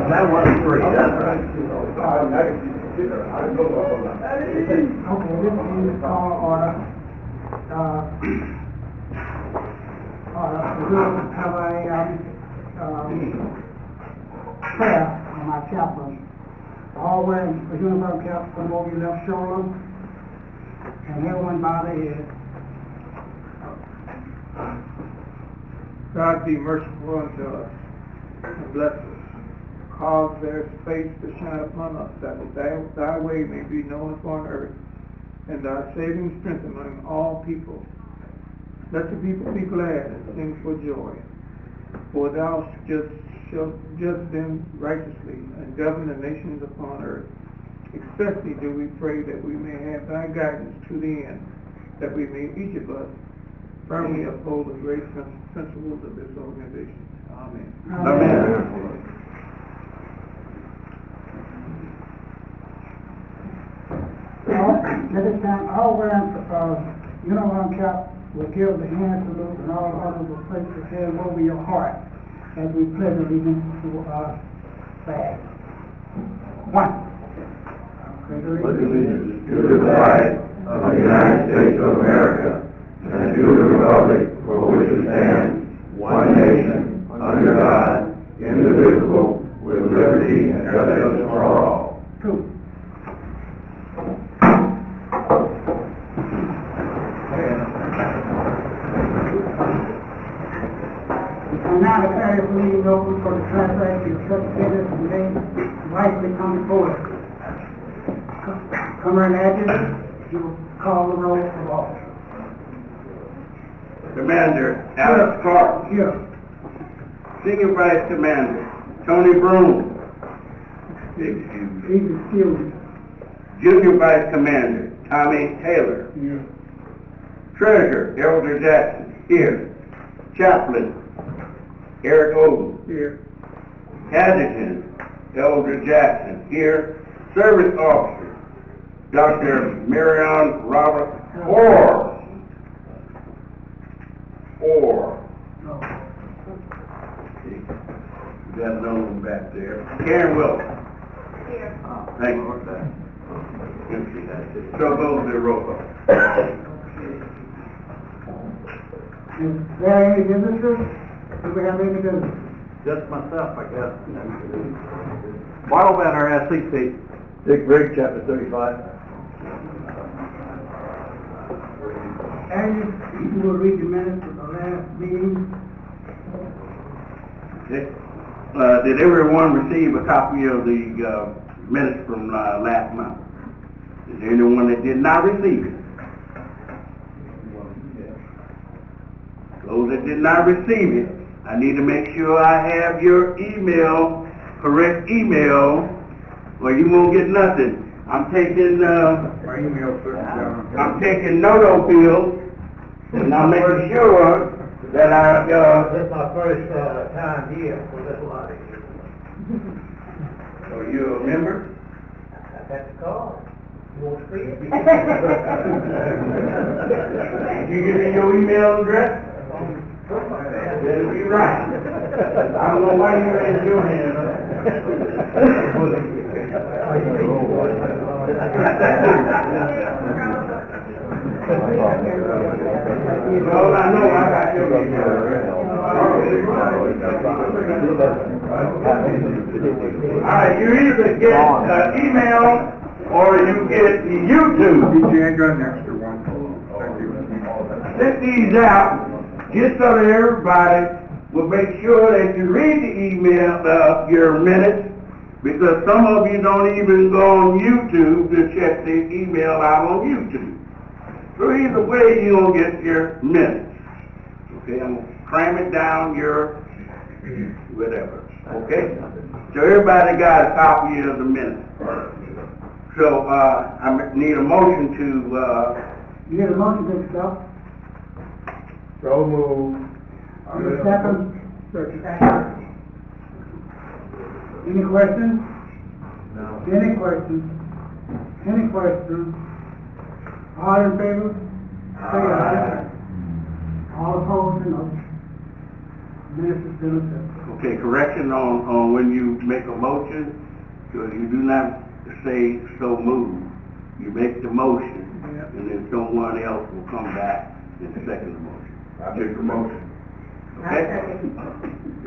That one's free, that's right. Okay, this is call order. We'll have a prayer on my chaplain. All wearing a uniform cap from over your left shoulder, and everyone bow their head. God be merciful unto us, and bless us. Cause their face to shine upon us, that thy way may be known upon earth, and thy saving strength among all people. Let the people be glad and sing for joy, for thou shalt judge them righteously, and govern the nations upon earth. Especially do we pray that we may have thy guidance to the end, that we may each of us firmly uphold the great principles of this organization. Amen. Amen. At this time, all wearing uniform cap will give the hand salute, and all others will place their hand over your heart as we pledge allegiance to our flag. One. Pledge allegiance to the flag of the United States of America and to the republic for which it stands, one nation, under God, indivisible, with liberty and justice for all. Two. Now declare this meeting open for the transaction of such business and may rightfully come before us. Come and address, you will call the roll of office. Commander Alex Clark. Here. Senior Vice Commander Tony Broom. He's excused. Junior Vice Commander Tommy Taylor. Here. Treasurer Elder Jackson. Here. Chaplain Eric Oden. Here. Adjutant Elder Jackson. Here. Service Officer Dr. Marion Robert Orr. You got another one back there. Karen Wilson. Here. Thank you. So those are the roll call. Is there any visitors? Do we have any visitors? Just myself, I guess. Bottle banner SCP. Dick Briggs, chapter 35. And you will read the minutes of the last meeting. Did everyone receive a copy of the minutes from last month? Is there anyone that did not receive it? Those that did not receive it, I need to make sure I have your email, correct email, or you won't get nothing. I'm taking My email, sir. I'm taking note bills, and I'm making sure that I This is my first time here for this lot. are you a member? I got the card. You want to see it? Did you give me your email address? That'll be right. I don't know why you raised your hand. Well, I know I got your email address. Alright, you either get email or you get YouTube. Did you enter an extra one? Thank you. Send these out just so that everybody will make sure that you read the email, your minutes, because some of you don't even go on YouTube to check the email out on YouTube. So either way, you're going to get your minutes. Okay, I'm going to cram it down your whatever. Okay? So everybody got a copy of the minutes. So I need a motion to... You need a motion to accept? So moved. Second. Any questions? No. Any questions? Any questions? All in favor? Say aye. All opposed, no. Minutes is still accepted. Okay, correction on when you make a motion, so you do not say so moved. You make the motion, and then someone else will come back and second the motion. I make the motion. Okay?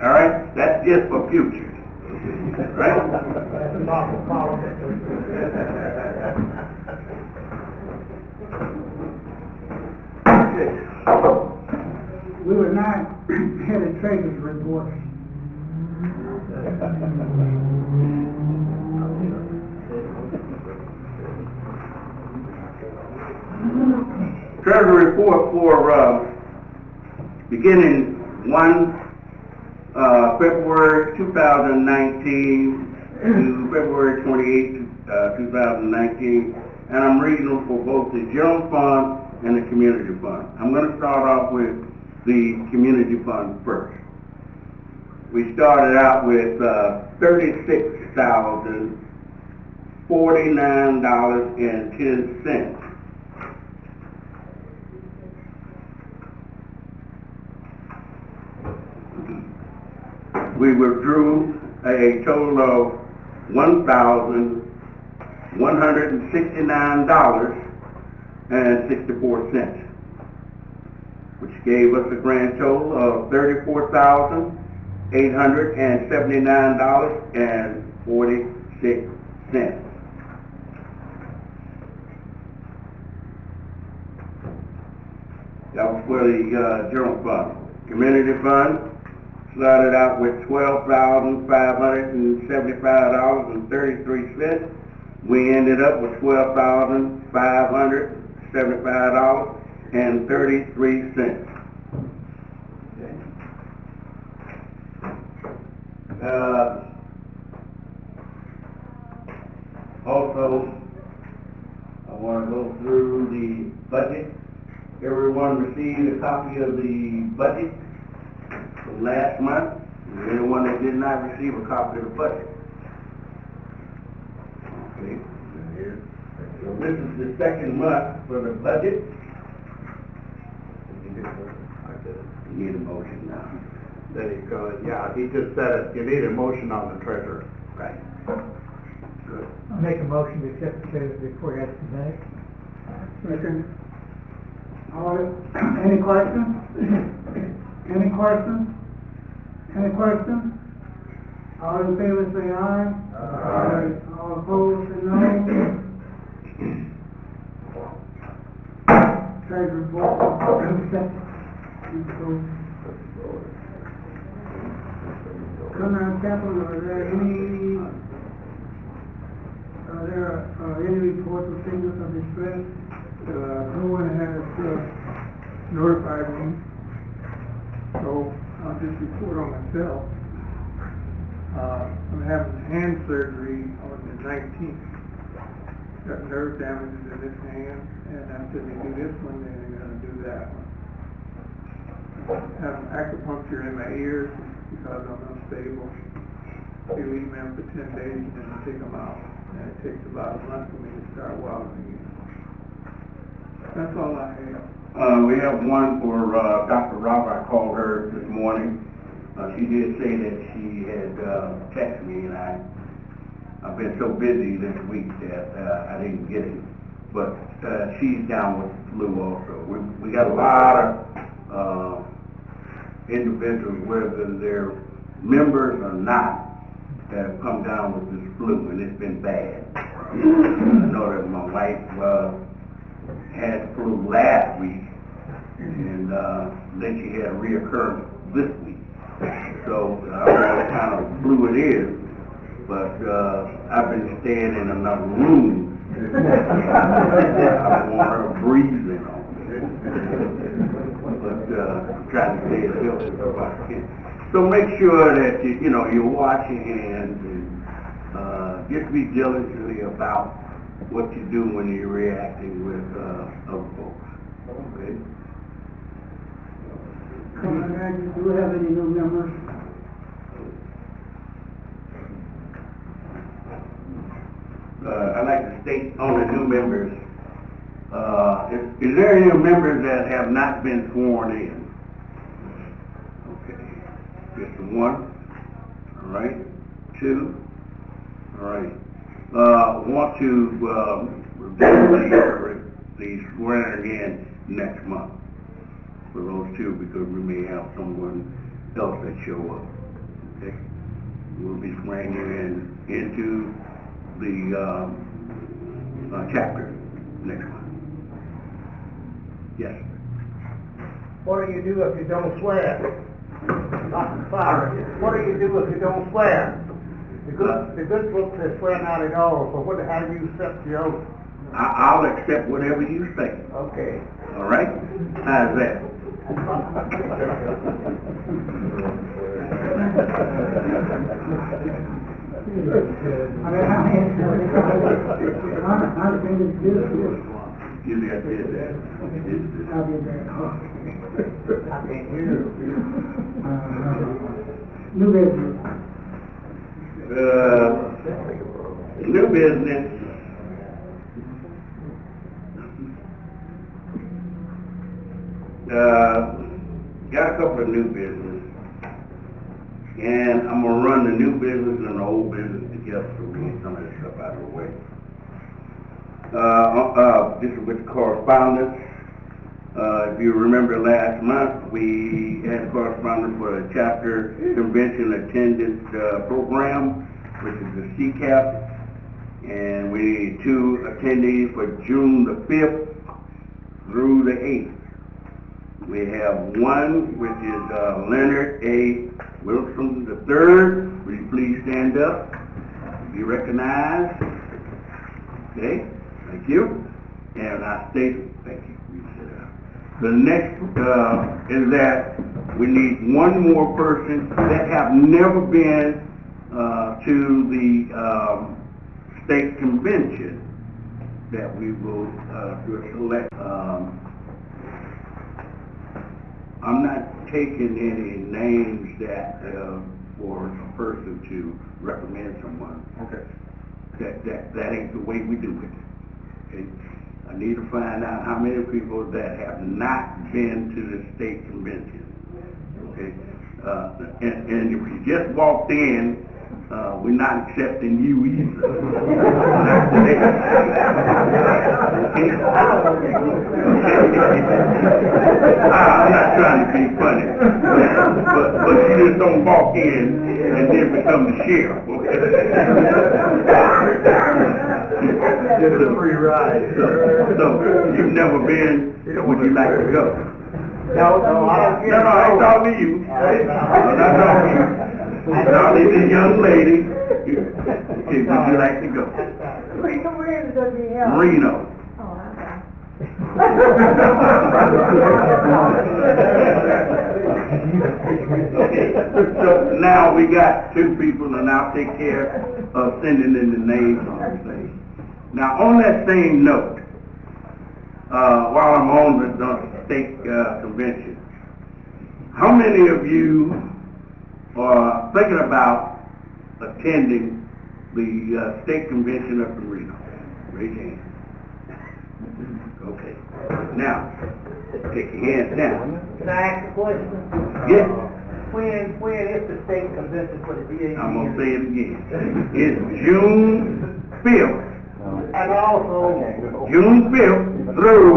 All right, that's just for future. Right? Okay. We were not had a treasurer's report. Treasury report for beginning 1 February 2019 to February 28, 2019, and I'm reading them for both the general fund and the community fund. I'm going to start off with the community fund first. We started out with $36,049.10. We withdrew a total of $1,169.64, which gave us a grand total of $34,879.46. That was for the general fund. Community fund started out with $12,575.33. We ended up with $12,575.33. Also, I want to go through the budget. Everyone received a copy of the budget from last month. Anyone that did not receive a copy of the budget? Okay. So this is the second month for the budget. You need a motion now. There you go. Yeah, he just said it. You need a motion on the treasurer. Right. Good. I'll make a motion to accept the treasurer's report as presented. Second. Any questions? Any questions? Any questions? All in favor say aye. Aye. All opposed say no. Treasurer report accepted. Come on, Captain, are there any reports or signals of distress? No one has notified me, so I'll just report on myself. I'm having hand surgery on the 19th. Got nerve damages in this hand, and after they do this one, then they're going to do that one. I have acupuncture in my ears because I'm unstable. They leave me in for 10 days and then I take them out. And it takes about a month for me to start walking again. That's all I have. We have one for Dr. Robert. I called her this morning. She did say that she had texted me, and I've been so busy this week that I didn't get it. But she's down with the flu also. We got a lot of individuals, whether they're members or not, that have come down with this flu, and it's been bad. I know that my wife had the flu last week, and then she had a reoccurrence this week. So I don't know what kind of flu it is, but I've been staying in another room. I don't want her breathing on me. But I'm trying to stay as healthy as I can. So make sure that you wash your hands and just be diligently about what you do when you're reacting with other folks. Okay? Do we have any new members? state, on the new members, is there any members that have not been sworn in? Okay, just one, all right, two, all right. Want to, review the swearing again next month for those two, because we may have someone else that show up, okay? We'll be swearing you into the, chapter next month. Yes. What do you do if you don't swear? Sorry. What do you do if you don't swear? The good book says swear not at all, so how do you accept the oath? I'll accept whatever you say. Okay. All right? How's that? Give me a bit. I can't hear you. New business. New business. Got a couple of new business, and I'm gonna run the new business and the old business together so we get some of this stuff out of the way. This is with correspondence. If you remember last month, we had correspondence for the chapter convention attendance program, which is the CCAP, and we need 2 attendees for June the 5th through the 8th. We have one, which is Leonard A. Wilson III. Will you please stand up? Be recognized. Okay, thank you. And I state, thank you. The next is that we need one more person that have never been to the state convention that we will do a select. I'm not taking any names that for a person to recommend someone. Okay. That ain't the way we do it. Okay. I need to find out how many people that have not been to the state convention. Okay. And if you just walked in, we're not accepting you either. Okay? I'm not trying to be funny, but you just don't walk in and then become the sheriff. Okay? It's a free ride. So you've never been, would you like to go? No, I don't get No, I ain't talking to you. I'm not talking to you. I'm talking to the young lady. Okay, would you like to go? Marino. Okay, so now we got 2 people, and I'll take care of sending in the names on the thing. Now, on that same note, while I'm on the state convention, how many of you are thinking about attending the state convention up in Reno? Raise your hand. Okay. Now, take your hands down. Can I ask a question? Yes. When is the state convention for the DAV? I'm going to say it again. It's June 5th. And also, June 5th through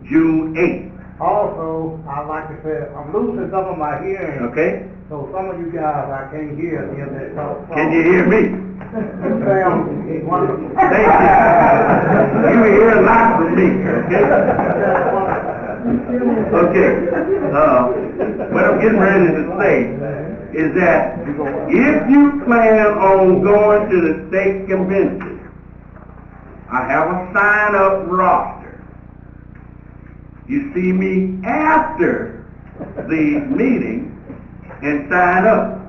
June 8th. Also, I'd like to say, I'm losing some of my hearing. Okay? So some of you guys, I can't hear the other talk. Can you hear me? Sound wonderful. Thank you. You hear a lot from me, okay? Okay. What I'm getting ready to say is that if you plan on going to the state convention, I have a sign-up roster. You see me after the meeting and sign up.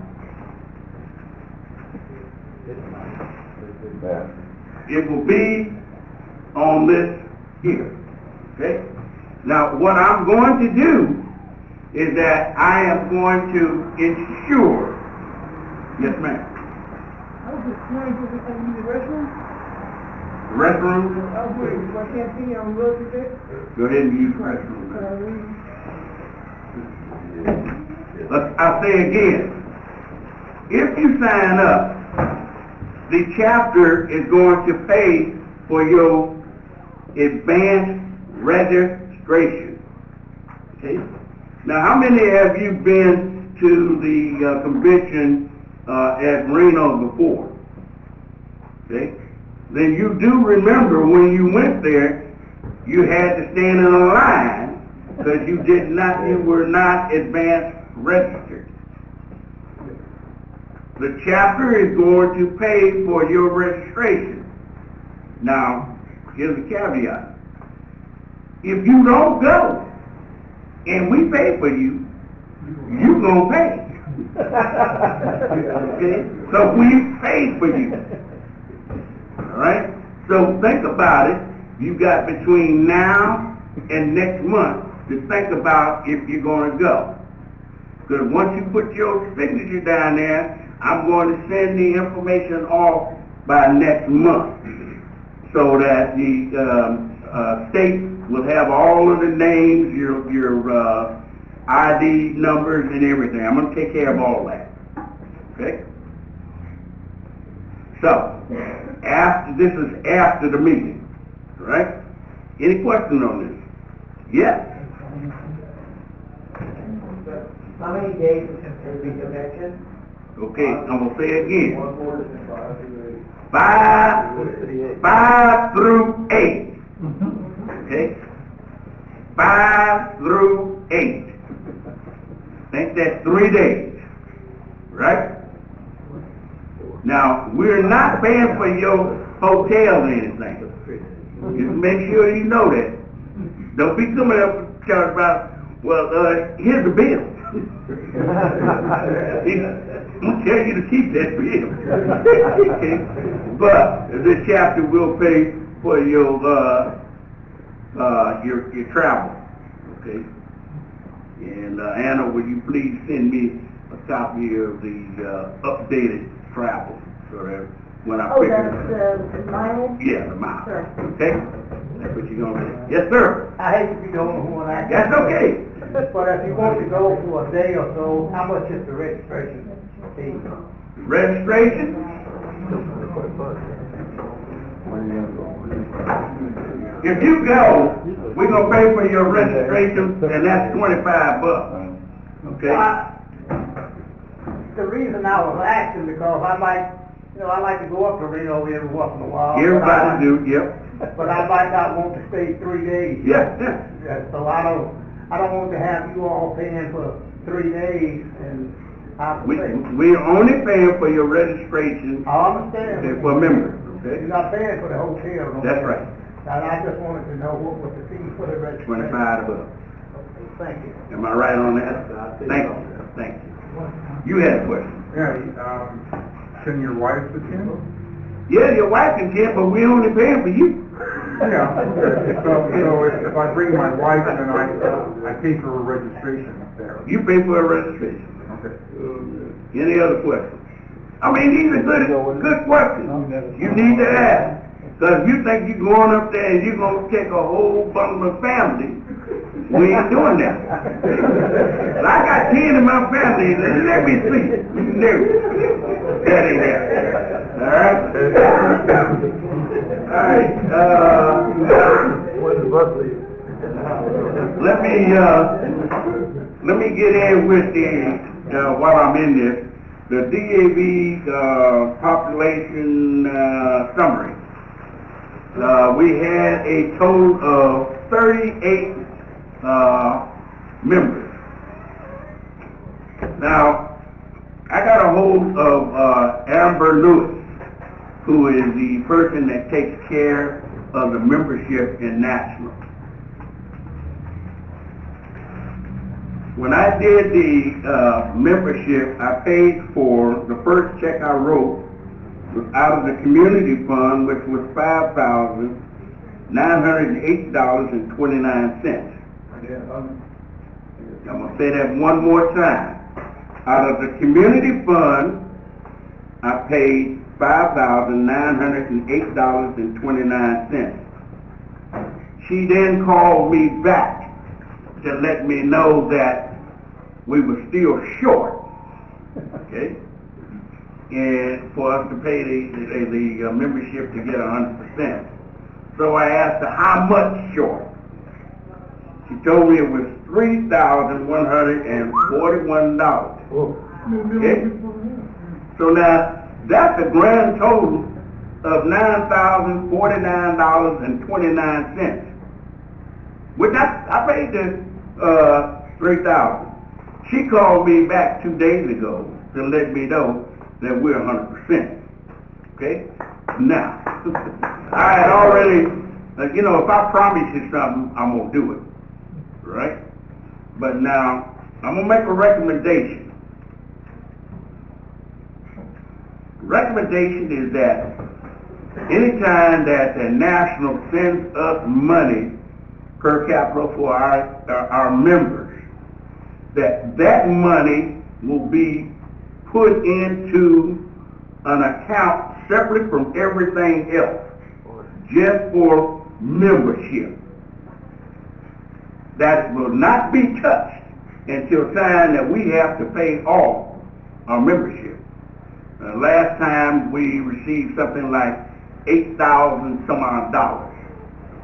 It will be on this here. Okay? Now, what I'm going to do is that I am going to ensure. Yes, ma'am. Restroom? What can't be on Roosevelt? Go ahead and use the restroom. I'll say again, if you sign up, the chapter is going to pay for your advanced registration. Okay? Now, how many have you been to the convention at Reno before? Okay? Then you do remember when you went there, you had to stand in a line because you were not advanced registered. The chapter is going to pay for your registration. Now, here's the caveat. If you don't go, and we pay for you, you're going to pay. Okay? So we paid for you. Alright? So think about it. You got between now and next month to think about if you're going to go. Because once you put your signature down there, I'm going to send the information off by next month so that the state will have all of the names, your ID numbers and everything. I'm going to take care of all that. Okay? So, this is after the meeting. Right? Any questions on this? Yes? How many days is the convention? Okay, I'm going to say it again. 5 through 8. Okay? 5 through 8. I think that's 3 days. Right? Now, we're not paying for your hotel or anything. Just make sure you know that. Don't be coming up and talking about, well, here's the bill. He'll tell you to keep that bill. Okay? But this chapter will pay for your travel. Okay? And Anna, will you please send me a copy of the updated travel so that when I pick it up. The mileage? Yeah, the mile. Sure. Okay? That's what you're gonna do. Yes, sir. I hate to be the only one I That's okay. But if you want to go for a day or so, how much is the registration fee? Registration? If you go, we're gonna pay for your registration, and that's $25. Okay? The reason I was asking because I like to go up to Reno every once in a while. Everybody do, yep. But I might not want to stay 3 days. Yeah. So I don't want to have you all paying for 3 days and We're only paying for your registration I understand. for members, You're okay? not paying for the hotel. No That's more. right. And I just wanted to know what was the fee for the registration. $25. Okay, thank you. Am I right on that? Thank you, thank you. You had a question. Yeah, can your wife attend? Yeah, your wife can attend, but we only paying for you. Yeah, okay. So if I bring my wife, then I pay for her registration there. You pay for a registration. Okay. Any other questions? I mean, these are good questions. You need to ask. Because if you think you're going up there and you're going to take a whole bundle of family, we ain't doing that. Well, I got 10 in my family, let me see. No. That ain't that. Alright? Alright, let me get in with the, while I'm in this, the DAV population summary. We had a total of 38 members. Now, I got a hold of Amber Lewis, who is the person that takes care of the membership in National. When I did the membership, I paid for the first check I wrote was out of the community fund, which was $5,908.29. I'm going to say that one more time. Out of the community fund, I paid $5,908.29. She then called me back to let me know that we were still short, okay, and for us to pay the membership to get 100%. So I asked her how much short. She told me it was $3,141. Okay? So now that's a grand total of $9,049.29. Which I paid the $3,000. She called me back 2 days ago to let me know that we're 100%. Okay? Now, I had already, if I promise you something, I'm going to do it. Right? But now, I'm going to make a recommendation. Recommendation is that anytime that the national sends us money per capita for our members, that money will be put into an account separate from everything else, just for membership. That will not be touched until time that we have to pay off our membership. Last time we received something like $8,000 some odd dollars.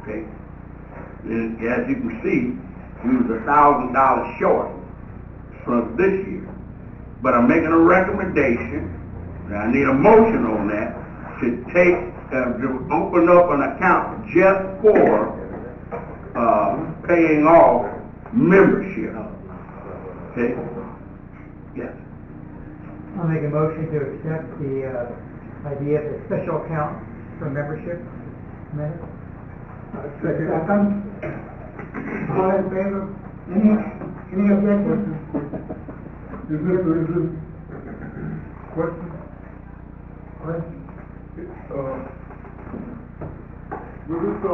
Okay, and as you can see, we was $1,000 short from this year. But I'm making a recommendation, and I need a motion on that, to open up an account just for paying off membership. Okay? Yes. I'll make a motion to accept the idea of a special account for membership. Minute. Second. All in favor? Any objections? Is this question? Will this a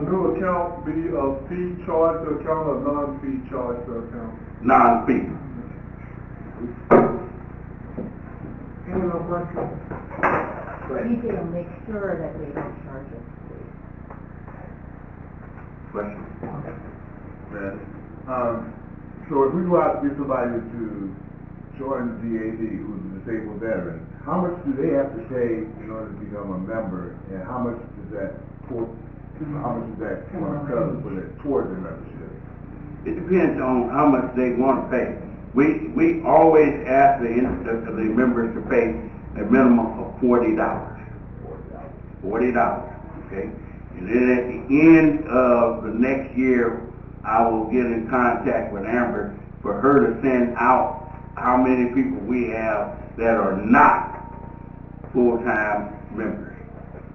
new account be a fee charged account or non-fee charged account? Non-fee. Any more questions? You need to make sure that they don't charge us. Question? So if we go out to get somebody to join the DAV who's a disabled veteran, how much do they have to pay in order to become a member, and how much is that going to cover for that towards their membership? It depends on how much they want to pay. We always ask the members to pay a minimum of $40. $40, okay? And then at the end of the next year, I will get in contact with Amber for her to send out how many people we have that are not full-time members.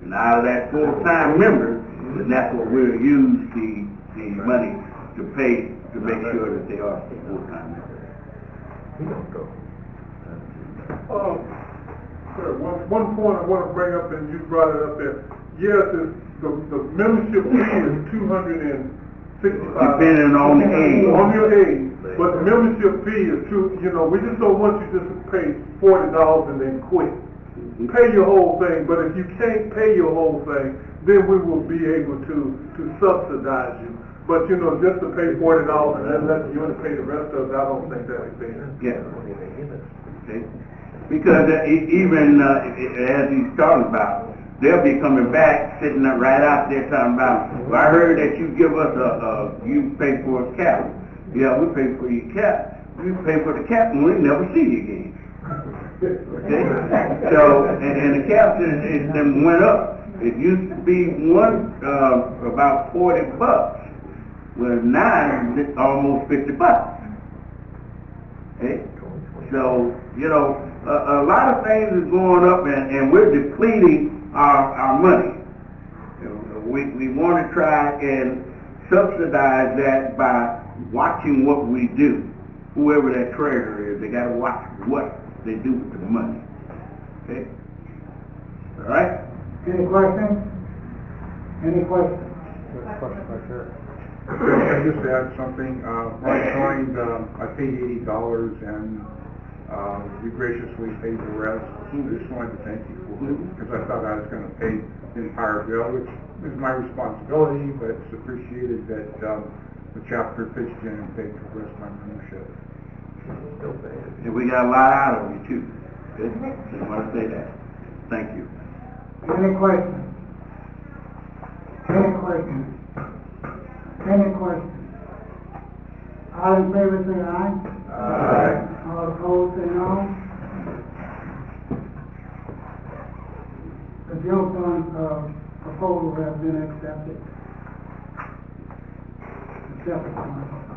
And out of that full-time members, then that's what we'll use the money to pay to make sure that they are full-time members. Sir, one point I want to bring up, and you brought it up there. Yes, the membership fee is $265. Depending on the age. On your age. But the membership fee is we just don't want you just to pay $40 and then quit. Pay your whole thing, but if you can't pay your whole thing, then we will be able to subsidize you. But just to pay $40 and then let you pay the rest of it, I don't think that's fair. Yeah. Okay. Because even as he's talking about, they'll be coming back, sitting right out there talking about, well, I heard that you give us you pay for a cap. Yeah, we pay for your cap. We pay for the cap and we never see you again. Okay? So, and the cap then went up. It used to be about $40. Well, now it's almost $50. Okay? So, a lot of things is going up and we're depleting our money. We want to try and subsidize that by watching what we do. Whoever that treasurer is, they got to watch what they do with the money. Okay? All right? Any questions? Any questions? I just add something. When I joined, I paid $80, and You graciously paid the rest. I just wanted to thank you for it, because I thought I was going to pay the entire bill, which is my responsibility, but it's appreciated that the chapter pitched in and paid for the rest of my membership. And we got a lot out of you too. Good? Just want to say that. Thank you. Any questions? Any questions? Any questions? All in favor say aye. Aye. All opposed say no. The general fund, proposal has been accepted.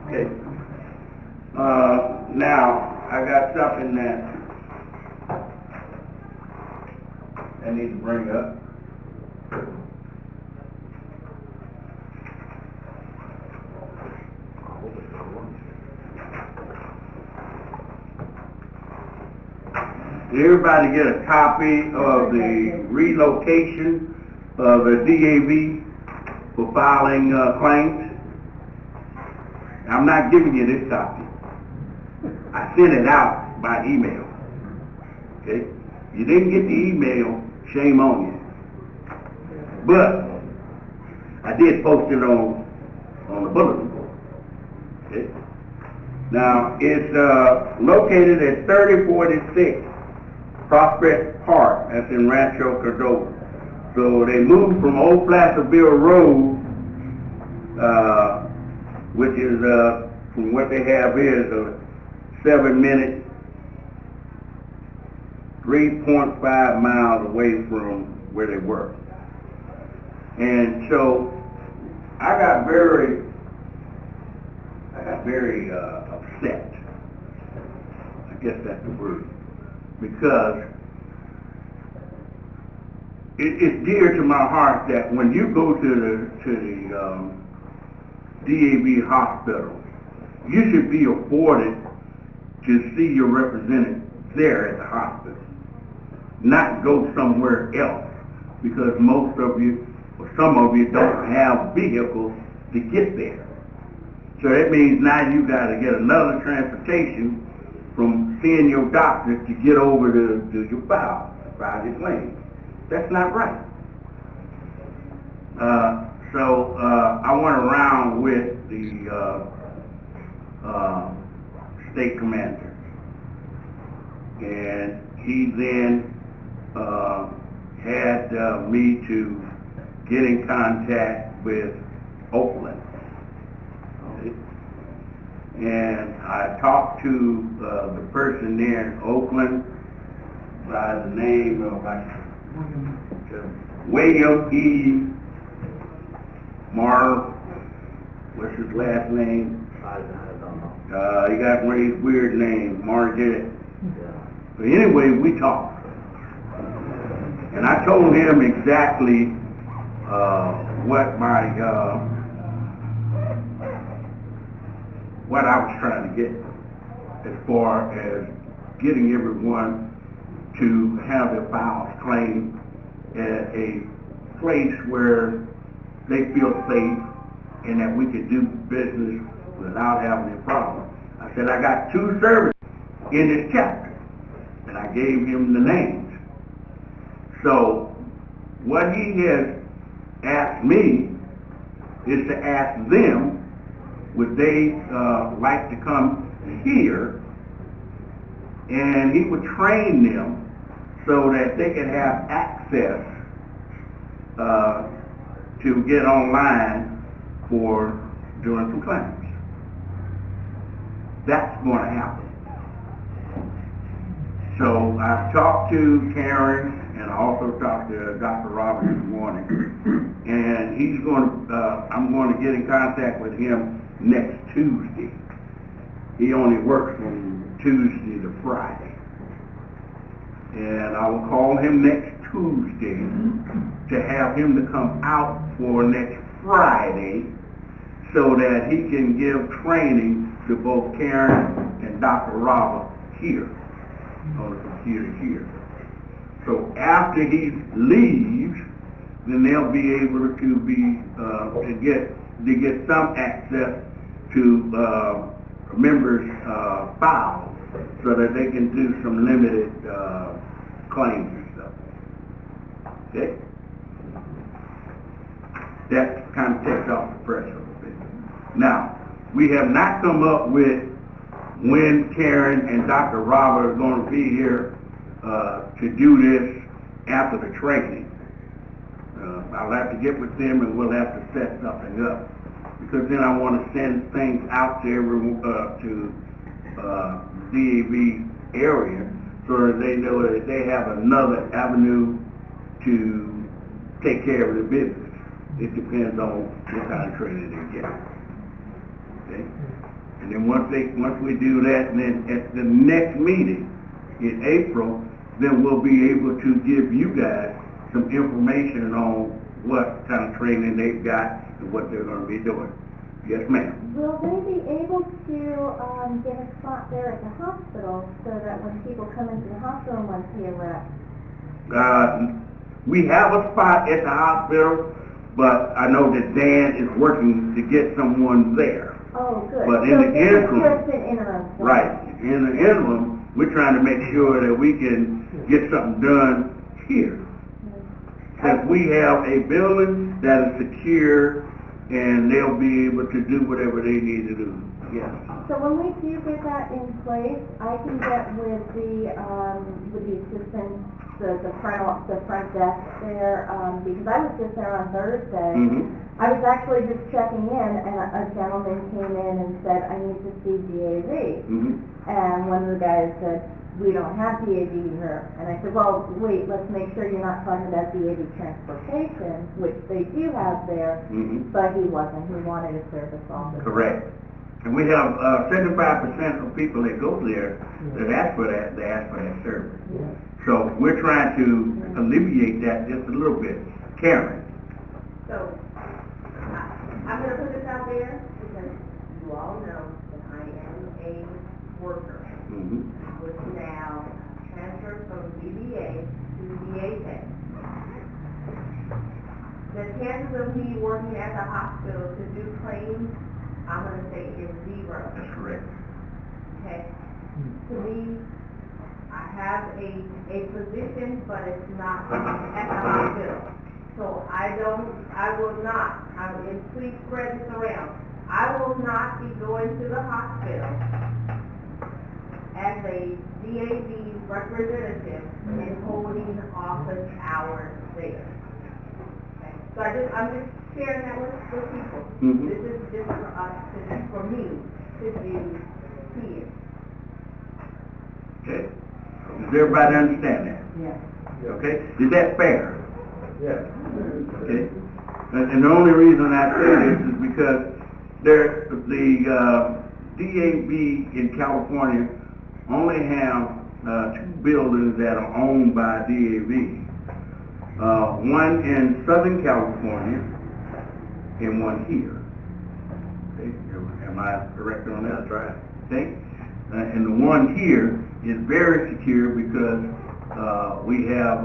Okay. Now, I got something that I need to bring up. Did everybody get a copy of the relocation of the DAV for filing claims? I'm not giving you this copy. I sent it out by email. Okay? You didn't get the email, shame on you. But I did post it on the bulletin board. Okay? Now, it's located at 3046 Prospect Park. That's in Rancho Cordova. So they moved from Old Placerville Road, which is, from what they have is a 7-minute, 3.5 miles away from where they were. And so I got very upset. I guess that's the word. Because it's dear to my heart that when you go to the DAV hospital, you should be afforded to see your representative there at the hospital, not go somewhere else, because most of you, or some of you, don't have vehicles to get there. So that means now you got to get another transportation from seeing your doctor to get over to your file your claim. That's not right. So I went around with the state commander, and he then had me to get in contact with Oakland. Okay. And I talked to the person there in Oakland by the name of William E. Mar. What's his last name? I don't know. He got one of these weird names, Marget. But anyway, we talked. And I told him exactly what I was trying to get, as far as getting everyone to have their files claimed at a place where they feel safe and that we could do business without having a problem. I said, I got 2 services in this chapter, and I gave him the names. So what he has asked me is to ask them, would they like to come here, and he would train them so that they could have access to get online for doing some claims. That's going to happen. So I've talked to Karen, and I also talked to Dr. Robert this morning, and he's going to, I'm going to get in contact with him next Tuesday. He only works from Tuesday to Friday. And I will call him next Tuesday to have him to come out for next Friday so that he can give training to both Karen and Dr. Robert here on the computer here. So after he leaves, then they'll be able to be to get some access to members' files so that they can do some limited, claims and stuff. Okay? That kind of takes off the pressure a little bit. Now, we have not come up with when Karen and Dr. Robert are going to be here to do this after the training. I'll have to get with them and we'll have to set something up. Because then I want to send things out to DAV area so that they know that they have another avenue to take care of the business. It depends on what kind of training they get. Okay? And then once we do that, and then at the next meeting in April, then we'll be able to give you guys some information on what kind of training they've got and what they're going to be doing. Yes, ma'am. Will they be able to get a spot there at the hospital so that when people come into the hospital and want to see a rep? We have a spot at the hospital, but I know that Dan is working to get someone there. Oh, good. But in so the interim, just an interim. right, in the interim, we're trying to make sure that we can get something done here. Because we have a building that is secure and they'll be able to do whatever they need to do. Yes. So when we do get that in place, I can get with the assistant, the front desk there, because I was just there on Thursday. Mm-hmm. I was actually just checking in, and a gentleman came in and said, I need to see DAV. Mm-hmm. And one of the guys said, we don't have DAV here. And I said, well, wait, let's make sure you're not talking about DAV transportation, which they do have there, Mm-hmm. but he wasn't. He wanted a service officer. Correct. And we have 75% of people that go there that ask for that, they ask for that service. Yeah. So we're trying to alleviate that just a little bit. Karen. So, I'm going to put this out there because you all know that I am a worker. Mm-hmm. I was now transferred from DBA to DAV. The chances of me working at the hospital to do claims, I'm going to say is 0. That's correct. Okay? To me, I have a position, but it's not at the hospital. So I will not, and please spread this around, I will not be going to the hospital as a DAV representative and holding office hours there. Okay? So I'm just sharing that with people. Mm-hmm. This is just for us, for me to do here. Okay. Does everybody understand that? Yes. Okay? Is that fair? Yes. Okay? And the only reason I say this is because the DAV in California only have 2 buildings that are owned by DAV. One in Southern California and one here. Okay? Am I correct on that? That's right. Okay? And the one here is very secure because we have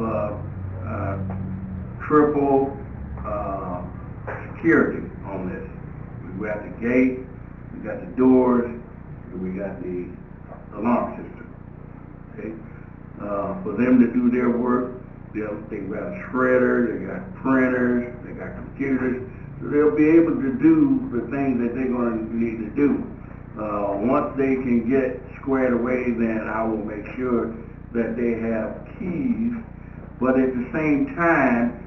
triple security on this. We got the gate, we got the doors, and we got the alarm system. Okay? For them to do their work, they got a shredder, they got printers, they got computers, so they'll be able to do the things that they're going to need to do. Once they can get squared away, then I will make sure that they have keys, but at the same time,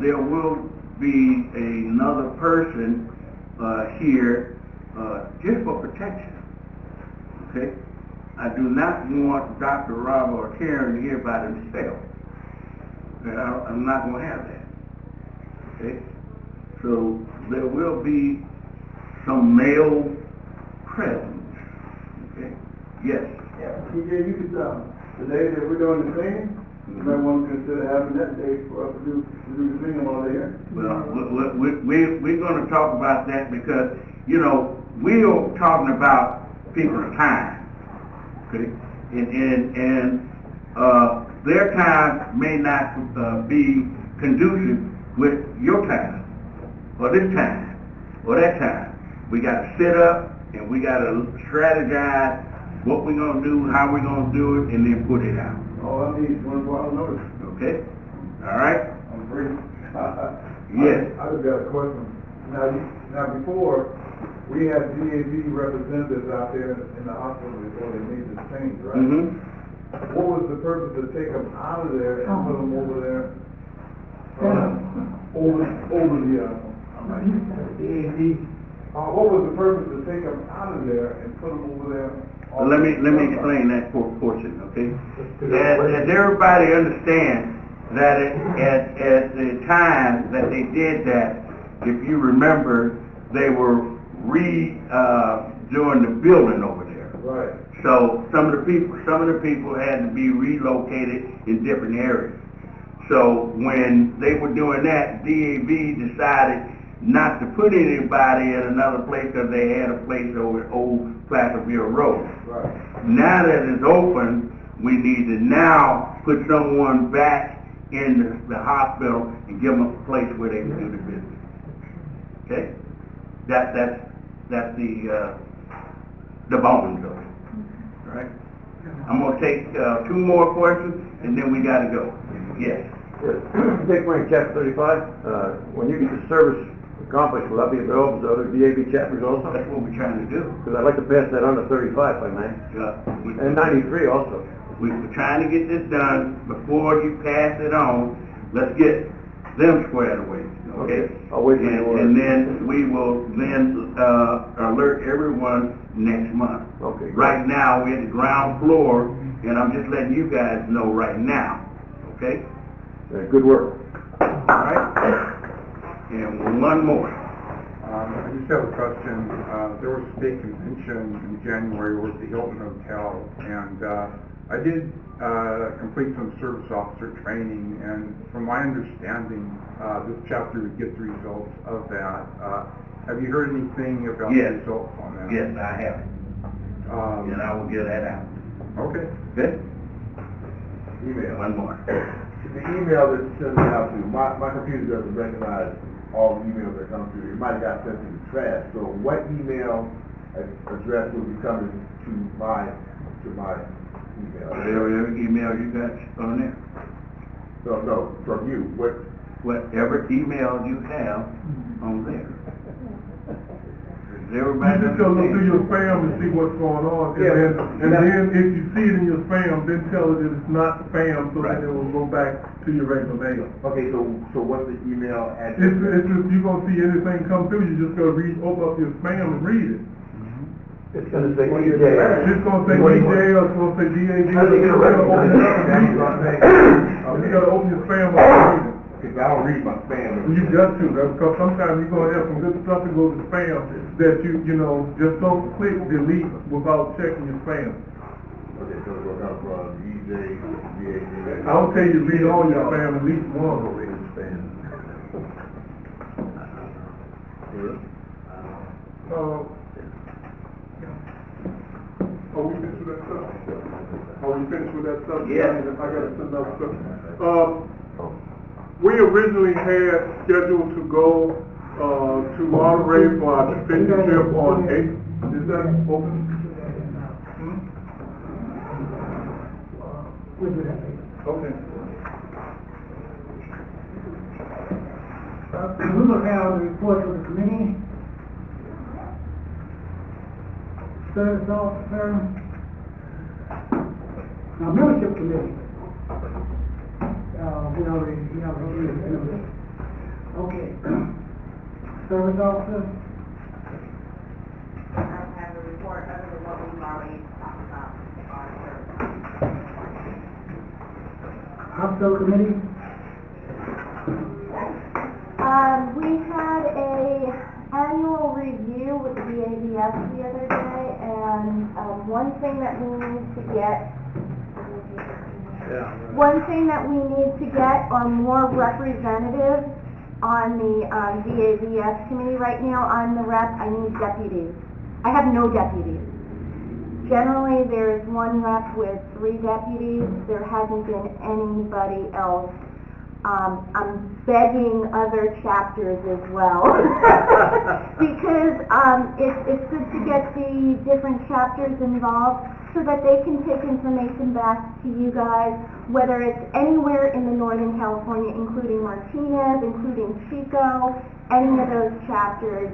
there will be another person here just for protection. Okay? I do not want Dr. Rob or Karen here by themselves. I'm not going to have that. Okay? So there will be some male presence. Okay? Yes. Yeah, TJ, you could, the day that we're doing the singing, you might want to consider having that day for us to do the singing while they're here. Well, we're going to talk about that because, you know, we're talking about people's time. Okay? And their time may not be conducive with your time, or this time, or that time. We got to sit up and we got to strategize what we're gonna do, how we're gonna do it, and then put it out. All I need is 24 hours notice. Okay? All right? I'm free. Yes. I just got a question. Now before, we had DAV representatives out there in the hospital before they made this change, right? Mm-hmm. What was the purpose to take them out of there and put them over there? Over the, what was the purpose to take them out of there and put them over there? Well, let me explain that portion, okay? As everybody understands that at the time that they did that, if you remember, they were doing the building over there. Right. So some of the people had to be relocated in different areas. So when they were doing that, DAV decided not to put anybody in another place because they had a place over at Old Placerville Road. Right. Now that it's open, we need to now put someone back in the hospital and give them a place where they can do the business. Okay? That's the bones of it. All right? I'm gonna take 2 more questions and then we gotta go. Yes. Take my chapter 35, when you get the service accomplished, will that be available to other DAV chapters also? That's what we're trying to do. Because I'd like to pass that on to 35, if I may. And 93 also. We're trying to get this done before you pass it on. Let's get them squared away, okay? I'll wait for your word. And then we will alert everyone next month. Okay. Right now, we're at the ground floor, and I'm just letting you guys know right now, okay? Good work. All right? And one more. I just have a question. There was a state convention in January over at the Hilton Hotel, and I did complete some service officer training, and from my understanding, this chapter would get the results of that. Have you heard anything about the results on that? Yes, I have. And I will get that out. Okay. Good? Email. One more. The email that you sent me out to, my computer doesn't recognize all the emails that come through. It might have got sent to the trash. So what email address will be coming to my email? Whatever email you got on there. No, from you. Whatever email you have on there. You just go look through your spam and see what's going on, and then if you see it in your spam, then tell it that it's not spam, so that it will go back to your regular mail. Okay, so what's the email address? If you're gonna see anything come through, you just gotta open up your spam and read it. It's going to say EJ. It's gonna say EJ, or it's gonna say DAV. How are they gonna recognize it? You gotta open your spam up and read it. Because I don't read my spam. You got to, because sometimes you're gonna have some good stuff that goes to spam that you just don't click delete without checking your spam. Okay, so it's gonna come from EJ, DAV. I'll tell you, read all your spam, at least one. Read the spam. Are we finished with that stuff? Are we finished with that stuff? Yeah. I gotta send out stuff. We originally had scheduled to go to Monterey for our fishing trip on 8th. Is that open? We'll do that later. Okay. We will have the report of the committee. Service officer. Now, membership committee. We already. Okay. Service officer. I don't have a report other than what we've already talked about. Hospital committee. We had a annual review with the DAVS the other day, and one thing that we need to get are more representatives on the DAVS committee. Right now, I'm the rep. I need deputies. I have no deputies. Generally, there's one rep with 3 deputies. There hasn't been anybody else I'm begging other chapters as well. Because, it's good to get the different chapters involved so that they can take information back to you guys, whether it's anywhere in the Northern California, including Martinez, including Chico, any of those chapters.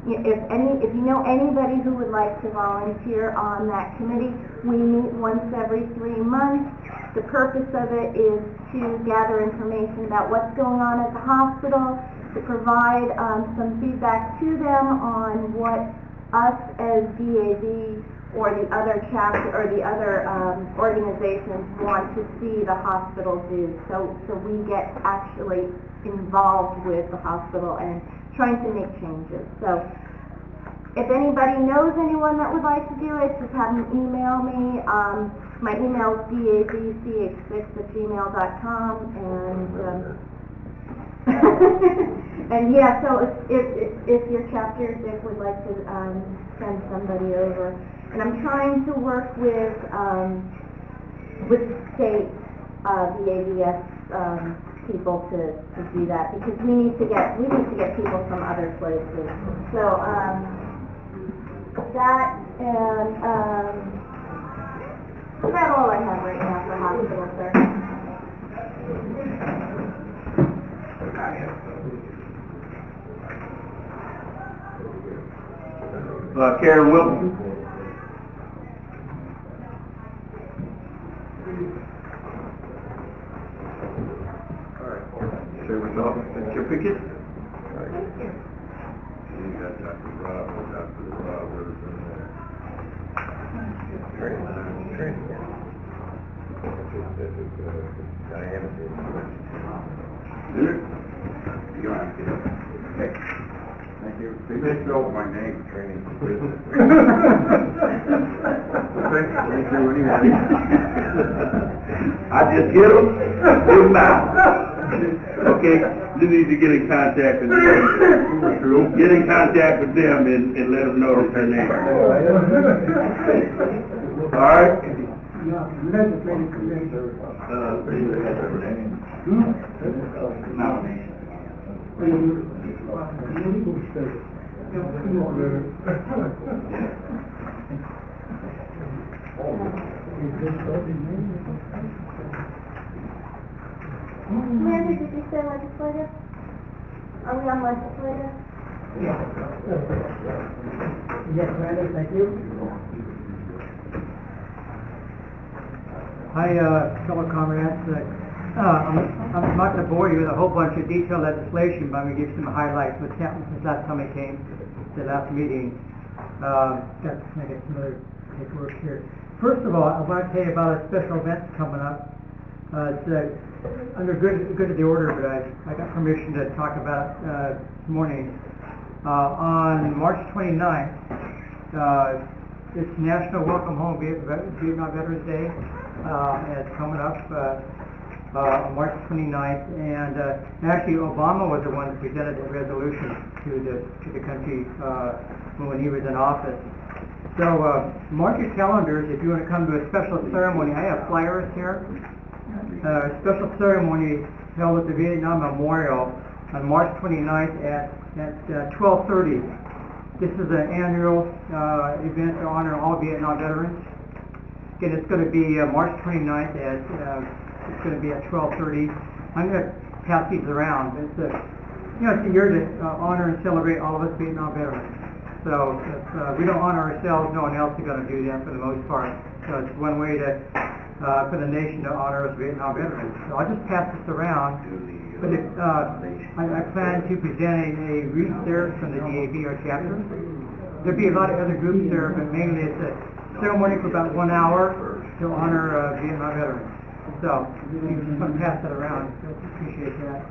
If you know anybody who would like to volunteer on that committee, we meet once every 3 months. The purpose of it is to gather information about what's going on at the hospital, to provide some feedback to them on what us as DAV or the other chapter or the other organizations want to see the hospital do. So we get actually involved with the hospital and trying to make changes. So if anybody knows anyone that would like to do it, just have them email me. My email is davch6@gmail.com, and yeah, so if your chapter Dick would like to send somebody over, and I'm trying to work with state VAVS people to do that, because we need to get people from other places. So that and that's about all I have right now for hospital, sir. Karen Wilson. Service office certificate. Thank you. You got Dr. Rob with us in there. Training. That's Diana did. You don't have to get up. Okay. Thank you. They misspelled my name, training for business. Thank you anyway. I just hit them, do them out. Okay, you need to get in contact with them. Get in contact with them and let them know it's their name. All right? Legislative committee. Randy, did you say legislative? Are we on legislative? Yes, Randy, thank you. Hi, fellow comrades. I'm not going to bore you with a whole bunch of detailed legislation, but I'm going to give you some highlights what's happened since last time I came to the last meeting. Got to get some other paperwork here. First of all, I want to tell you about a special event coming up. It's under good of the order, but I got permission to talk about it this morning. On March 29th, it's National Welcome Home Vietnam Veterans Day. It's coming up on March 29th, and actually Obama was the one that presented the resolution to the country when he was in office. So mark your calendars if you want to come to a special ceremony. I have flyers here. A special ceremony held at the Vietnam Memorial on March 29th at 12:30. This is an annual event to honor all Vietnam veterans. Again, it's going to be March 29th it's going to be at 12:30. I'm going to pass these around. It's a year to honor and celebrate all of us Vietnam veterans. So if we don't honor ourselves, no one else is going to do that for the most part. So it's one way to for the nation to honor us Vietnam veterans. So I'll just pass this around. But I plan to present a wreath there from the DAV, our chapter. There'll be a lot of other groups there, but mainly it's a ceremony for about 1 hour to honor Vietnam veterans. So you just want to pass that around. Appreciate that.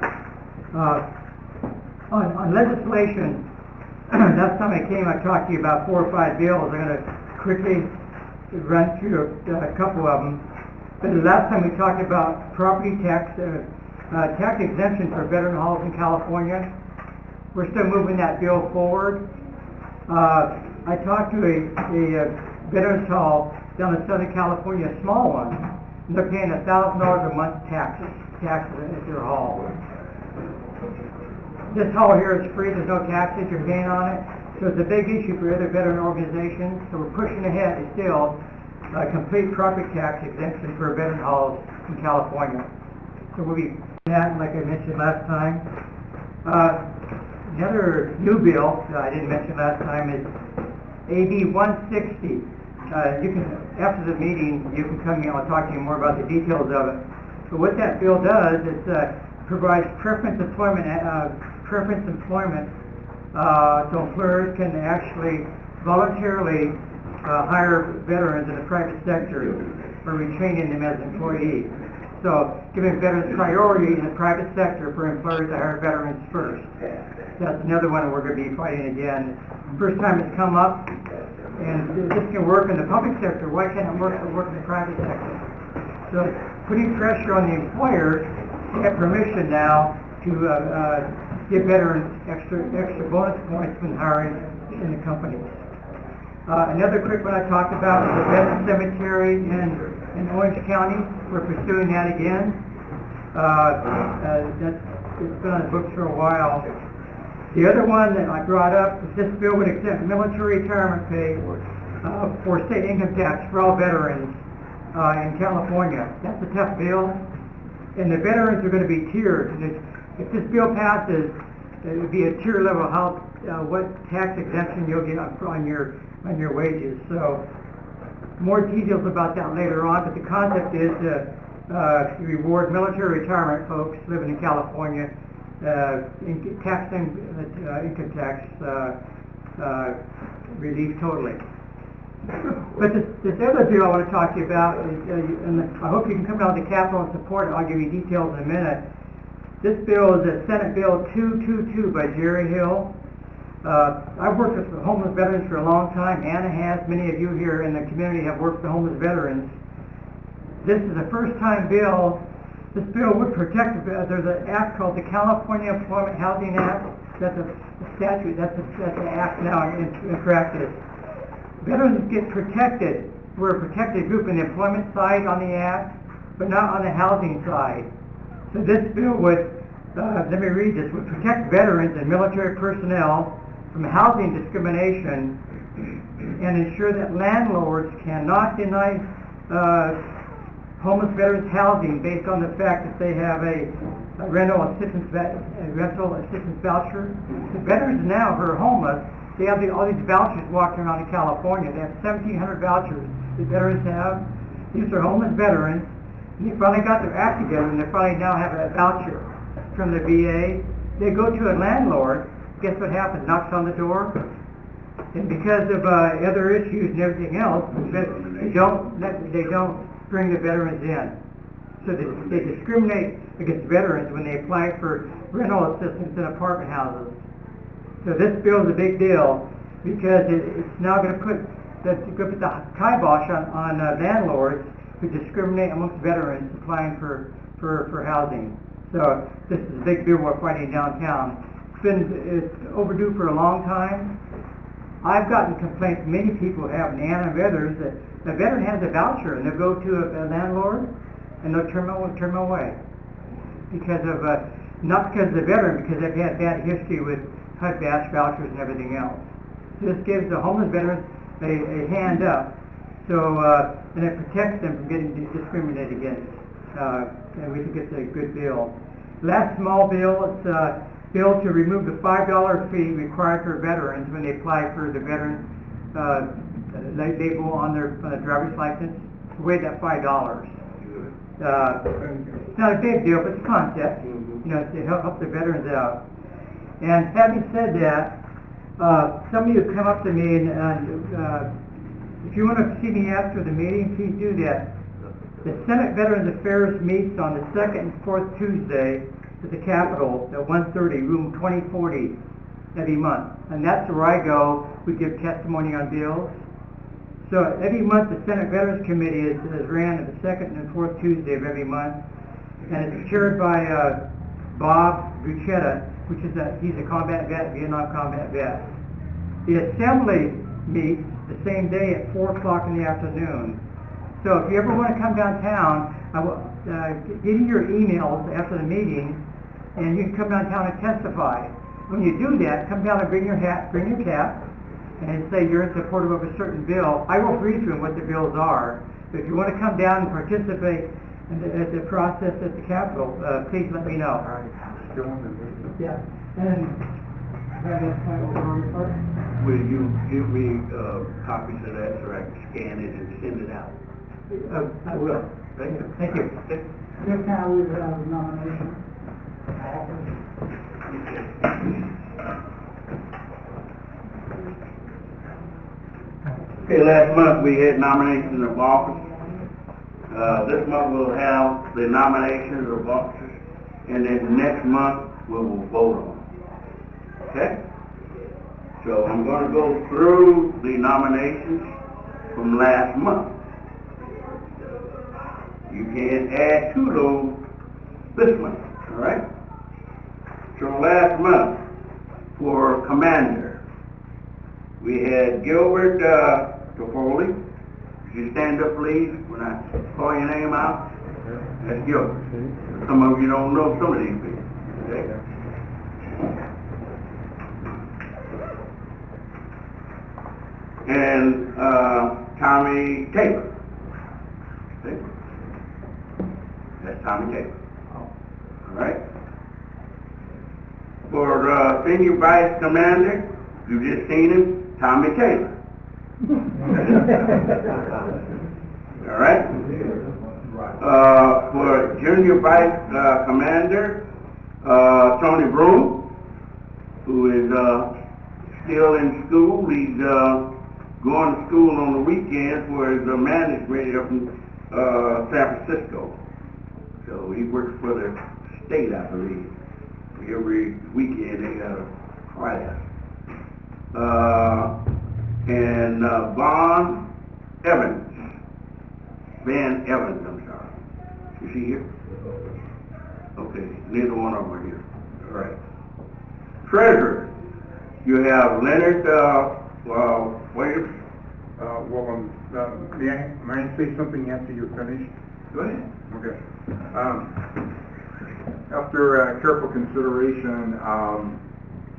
On legislation, last time I came, I talked to you about 4 or 5 bills. I'm going to quickly run through a couple of them. But the last time we talked about property tax, tax exemption for veteran halls in California. We're still moving that bill forward. I talked to a veterans hall down in Southern California, a small one, and they're paying $1,000 a month taxes at their hall. This hall here is free, there's no taxes you're paying on it, so it's a big issue for other veteran organizations, so we're pushing ahead still, complete property tax exemption for veteran halls in California. So we'll be that, like I mentioned last time. Another new bill that I didn't mention last time is AB 160. You can, after the meeting, you can come in, I'll talk to you more about the details of it. But what that bill does is provides preference employment, so employers can actually voluntarily hire veterans in the private sector for retraining them as employees. So giving veterans priority in the private sector for employers to hire veterans first. That's another one we're going to be fighting again. First time it's come up, and this can work in the public sector. Why can't it work in the private sector? So putting pressure on the employers to get permission now to give veterans extra bonus points when hiring in the companies. Another quick one I talked about is the Veteran Cemetery in Orange County. We're pursuing that again. It's been on the books for a while. The other one that I brought up is this bill would exempt military retirement pay for state income tax for all veterans in California. That's a tough bill, and the veterans are going to be tiered. And if this bill passes, it would be a tier level how what tax exemption you'll get on your wages. So more details about that later on, but the concept is to reward military retirement folks living in California, tax them income tax relief totally. But this other bill I want to talk to you about is, and I hope you can come down to the Capitol and support it. I'll give you details in a minute. This bill is a Senate Bill 222 by Jerry Hill. I've worked with homeless veterans for a long time. Anna has. Many of you here in the community have worked with homeless veterans. This is a first-time bill. This bill would protect, there's an act called the California Employment Housing Act. That's a statute, that's an act now in practice. Veterans get protected. We're a protected group in the employment side on the act, but not on the housing side. So this bill would, let me read this, would protect veterans and military personnel from housing discrimination and ensure that landlords cannot deny homeless veterans housing based on the fact that they have a rental assistance voucher. The veterans now who are homeless, they have all these vouchers walking around in California. They have 1,700 vouchers the veterans have. These are homeless veterans. And they finally got their act together, and they finally now have a voucher from the VA. They go to a landlord. Guess what happens? Knocks on the door. And because of other issues and everything else, they don't bring the veterans in. So they discriminate against veterans when they apply for rental assistance in apartment houses. So this bill is a big deal because it's now going to put the kibosh on landlords who discriminate amongst veterans applying for housing. So this is a big bill we're fighting downtown. It's overdue for a long time. I've gotten complaints, many people have, and Anna and others, that the veteran has a voucher and they'll go to a landlord and they'll turn them away. Because of, not because of the veteran, because they've had bad history with HUD vouchers and everything else. This gives the homeless veterans a hand up, so, and it protects them from getting discriminated against. And we think it's a good bill. Last small bill, it's a bill to remove the $5 fee required for veterans when they apply for the veteran label on their driver's license. Waive that $5. It's not a big deal, but it's a concept, to help the veterans out. And having said that, some of you come up to me and if you want to see me after the meeting, please do that. The Senate Veterans Affairs meets on the second and fourth Tuesday at the Capitol at 1:30, room 2040 every month. And that's where I go. We give testimony on bills. So every month the Senate Veterans Committee is ran at the second and fourth Tuesday of every month. And it's chaired by Bob Bruchetta, which is he's a combat vet, Vietnam combat vet. The Assembly meets the same day at 4 o'clock in the afternoon. So if you ever want to come downtown, I will, give you your emails after the meeting, and you can come downtown and testify. When you do that, come down and bring your hat, bring your cap, and say you're in support of a certain bill. I will brief you on what the bills are, but if you want to come down and participate in the process at the Capitol, please let me know. Yeah, and that is my overall report. Will you give me, copies of that so I can scan it and send it out? I will. Thank you. Thank you. This time we have a nomination. Okay, last month we had nominations of officers. This month we'll have the nominations of officers, and then next month we will vote on them. Okay? So I'm going to go through the nominations from last month. You can add to those this month, all right? So last month, for commander, we had Gilbert Toffoli. Could you stand up, please, when I call your name out? That's Gilbert. Some of you don't know some of these people, okay? And Tommy Taylor. Okay? That's Tommy Taylor. All right? For senior vice commander, you just seen him, Tommy Taylor. All right? For junior vice commander, Tony Broom, who is still in school. He's going to school on the weekends for his management up in San Francisco. So he works for the state, I believe. Every weekend they got a class. And Van Evans, I'm sorry. Is he here? Okay, neither one of them are here. All right. Treasurer, you have Leonard Williams. May I say something after you're finished? Go ahead. Okay. After careful consideration,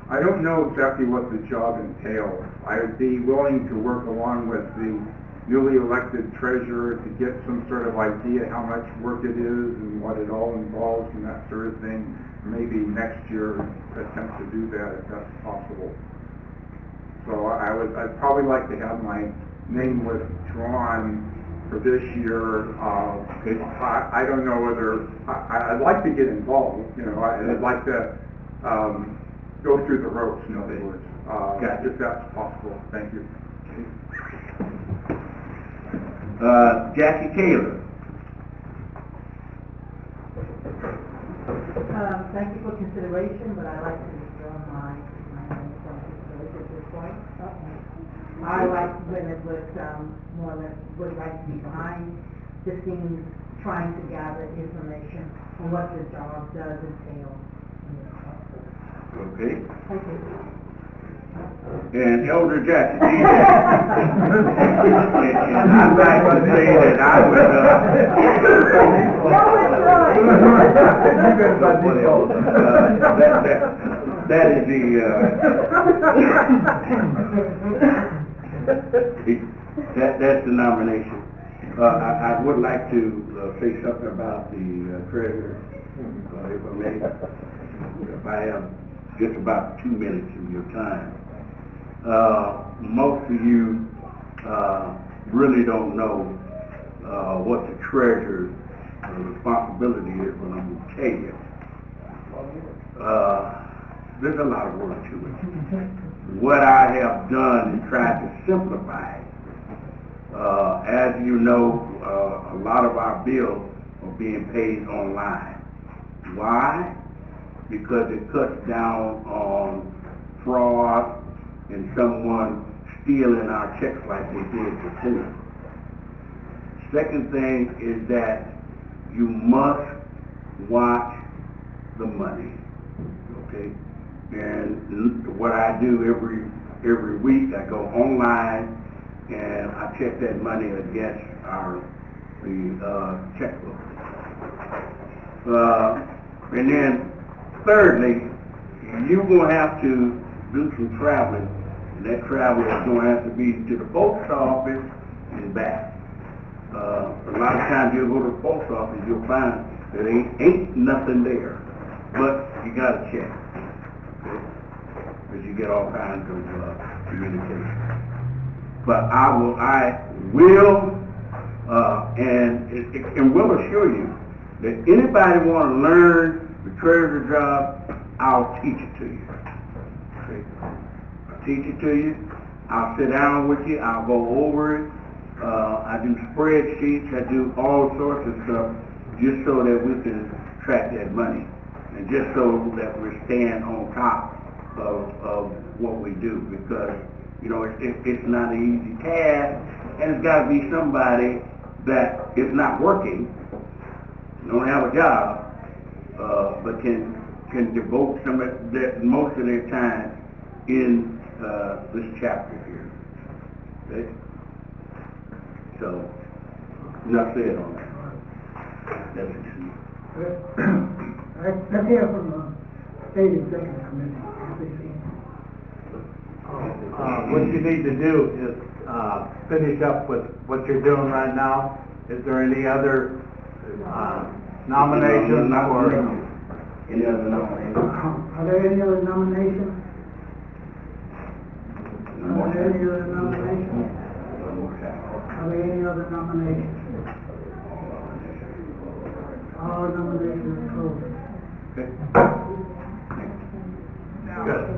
I don't know exactly what the job entails. I would be willing to work along with the newly elected treasurer to get some sort of idea how much work it is and what it all involves and that sort of thing. Maybe next year attempt to do that if that's possible. So I'd probably like to have my name withdrawn for this year. I don't know whether I'd like to get involved. You know, I'd like to go through the ropes. In other words, if that's possible. Thank you. Jackie Taylor. Thank you for consideration, but I'd like to withdraw my name from consideration at this point. I like women with more or less would like to be behind the scenes trying to gather information on what the job does entail. Okay. Thank you. And Elder Jackson. And I'd like to say that I would, that is that's the nomination. I would like to say something about the treasurer, if I may. If I have just about 2 minutes of your time. Most of you really don't know what the treasurer's responsibility is, but I'm going to tell you. There's a lot of work to it. What I have done is tried to simplify it. As you know, a lot of our bills are being paid online. Why? Because it cuts down on fraud and someone stealing our checks like they did before. Second thing is that you must watch the money, okay? And what I do every week, I go online and I check that money against the checkbook. And then thirdly, you're gonna have to do some traveling, and that travel is gonna have to be to the post office and back. A lot of times you'll go to the post office, you'll find that ain't nothing there, but you gotta check, okay? Because you get all kinds of communication. But I will, and will assure you that anybody want to learn the treasurer job, I'll teach it to you. Okay? I'll teach it to you. I'll sit down with you. I'll go over it. I do spreadsheets. I do all sorts of stuff just so that we can track that money, and just so that we're staying on top of what we do, because you know it's not an easy task, and it's got to be somebody that is not working, don't have a job, but can devote most of their time in this chapter here. Okay? So, enough said on that. That's Let's hear from the State Executive Committee. What you need to do is finish up with what you're doing right now. Is there any other nominations or any other nominations? Are there any other nominations? Are there any other nominations? Are there any other nominations? All nominations are closed. Good.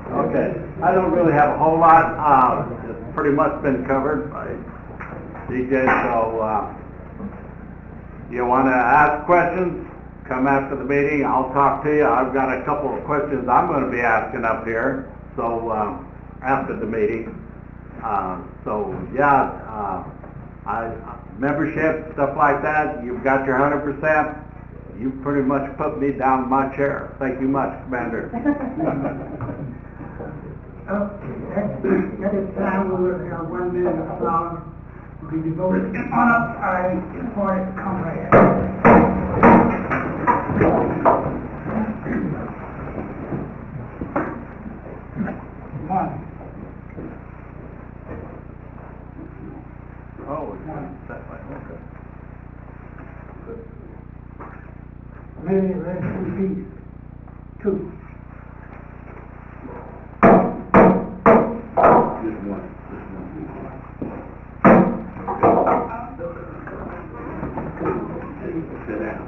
Okay. I don't really have a whole lot. It's pretty much been covered by DJ. So you want to ask questions? Come after the meeting. I'll talk to you. I've got a couple of questions I'm going to be asking up here. So after the meeting. Membership, stuff like that, you've got your 100%. You pretty much put me down in my chair. Thank you much, Commander. At this time, we will have 1 minute of silence to be devoted in honor of our important comrades. One. Oh, it's that way. Okay. May they rest in peace. 2. Just one. Sit down.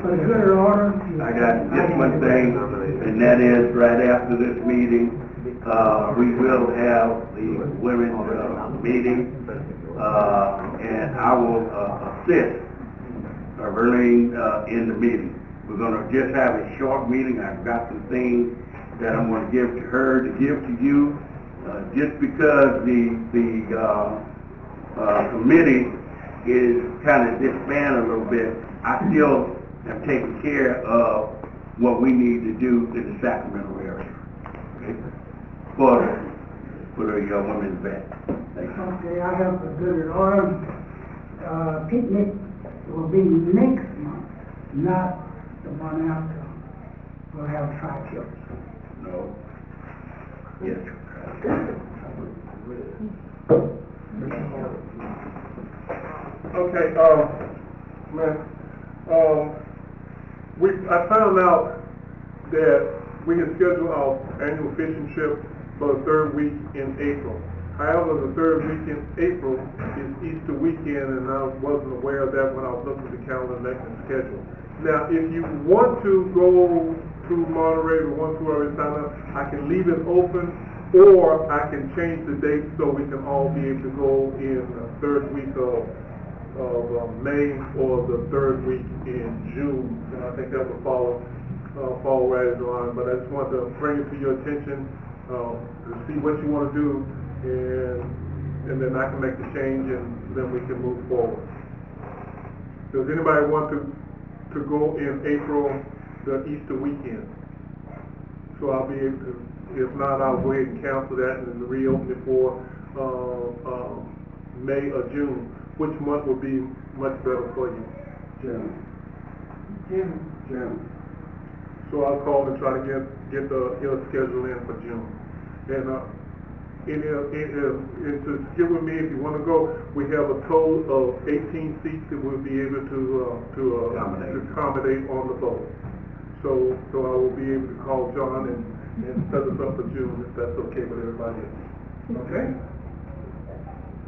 For the good order. I got just one thing, and that is right after this meeting, we will have the women's meeting, and I will assist Verlene in the meeting. We're going to just have a short meeting. I've got some things that I'm going to give to her to give to you, just because the committee is kind of disbanded a little bit. I still am taking care of what we need to do in the Sacramento area, okay? For the women's vet. Thank you. Okay, I have a good order. Picnic will be next month, not the one after. We'll have tri-tips. No. Yes. Okay, I found out that we can schedule our annual fishing trip for the 3rd week in April. However, the 3rd week in April is Easter weekend, and I wasn't aware of that when I was looking at the calendar and making the schedule. Now, if you want to go to Monterey or want to already sign up, I can leave it open, or I can change the date so we can all be able to go in the 3rd week of May or the 3rd week in June, and I think that will fall right in line. But I just wanted to bring it to your attention to see what you want to do, and then I can make the change, and then we can move forward. Does anybody want to go in April, the Easter weekend? So I'll be able to, if not, I'll go ahead and cancel that and reopen it for, May or June. Which month would be much better for you? June. So I'll call and try to get a schedule in for June. And, and to get with me, if you want to go, we have a total of 18 seats that we'll be able to accommodate on the boat. So I will be able to call John and set us up for June, if that's okay with everybody else. Okay?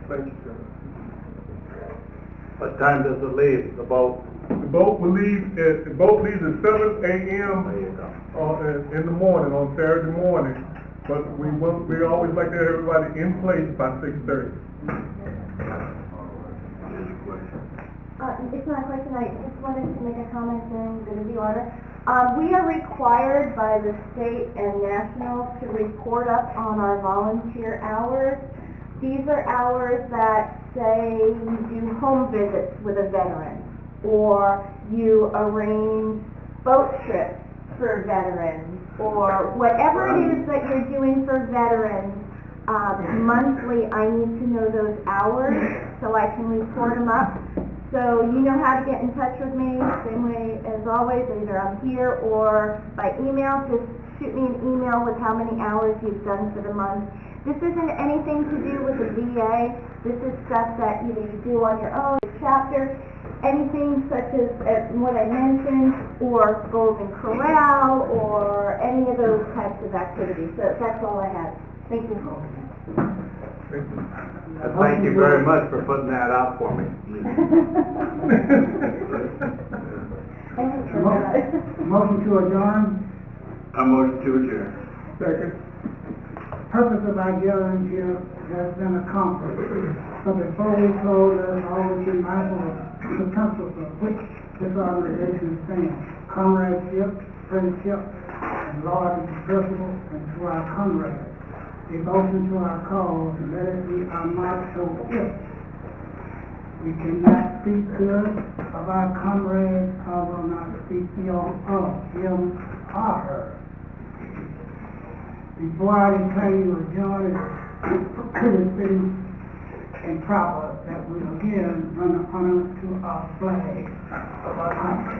Thank you, sir. What time does it leave, the boat? The boat leaves at 7 a.m. In the morning, on Saturday morning. But we always like to have everybody in place by 6:30. It's not a question, I just wanted to make a comment during the review order. We are required by the state and national to report up on our volunteer hours. These are hours that say you do home visits with a veteran, or you arrange boat trips for veterans, or whatever it is that you're doing for veterans. Monthly, I need to know those hours so I can report them up. So you know how to get in touch with me, same way as always, either I'm here or by email. Just shoot me an email with how many hours you've done for the month. This isn't anything to do with the VA. This is stuff that either you do on your own, your chapter, anything such as what I mentioned, or Golden Corral, or any of those types of activities. So that's all I have. Thank you. Thank you very much for putting that out for me. Motion to adjourn. I motion to adjourn. Second. Purpose of our gathering here has been accomplished. So before we close, let's always be mindful of the principles of which this organization stands: comradeship, friendship, and loyalty to principle and to our comrades. Devotion to our cause, and let it be our motto. If we cannot speak good of our comrades, I will not speak ill of him or her. Before I declare you adjourned, it is fitting and proper that we again run honor to our flag of our country.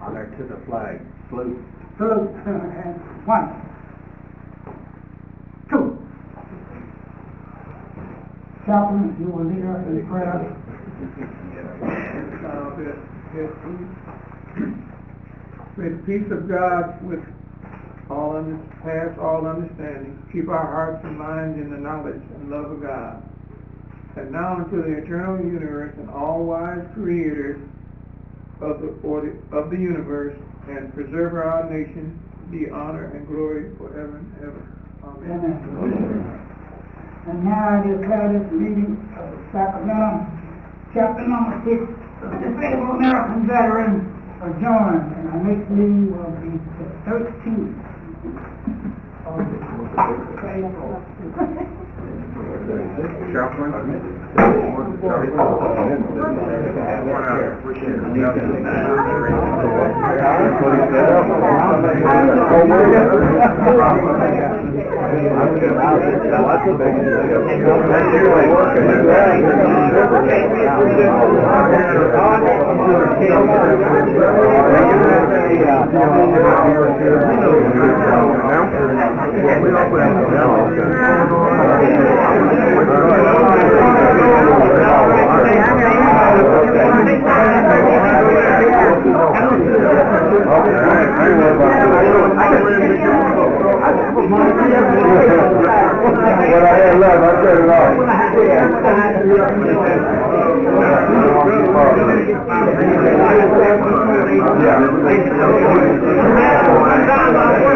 Honor to the flag. Salute. Salute. And 1, 2. Chaplain, you will lead us in prayer. May the peace of God, which pass all understanding, keep our hearts and minds in the knowledge and love of God. And now unto the eternal universe and all-wise creators of the universe, and preserver our nation, be honor and glory forever and ever. Amen. Amen. And now I declare this meeting of the Sacramento chapter number 6 of the Disabled American Veterans adjourned, and our next meeting will be the 13th of April. Chaplain? What I had left, I cut it off. Yeah.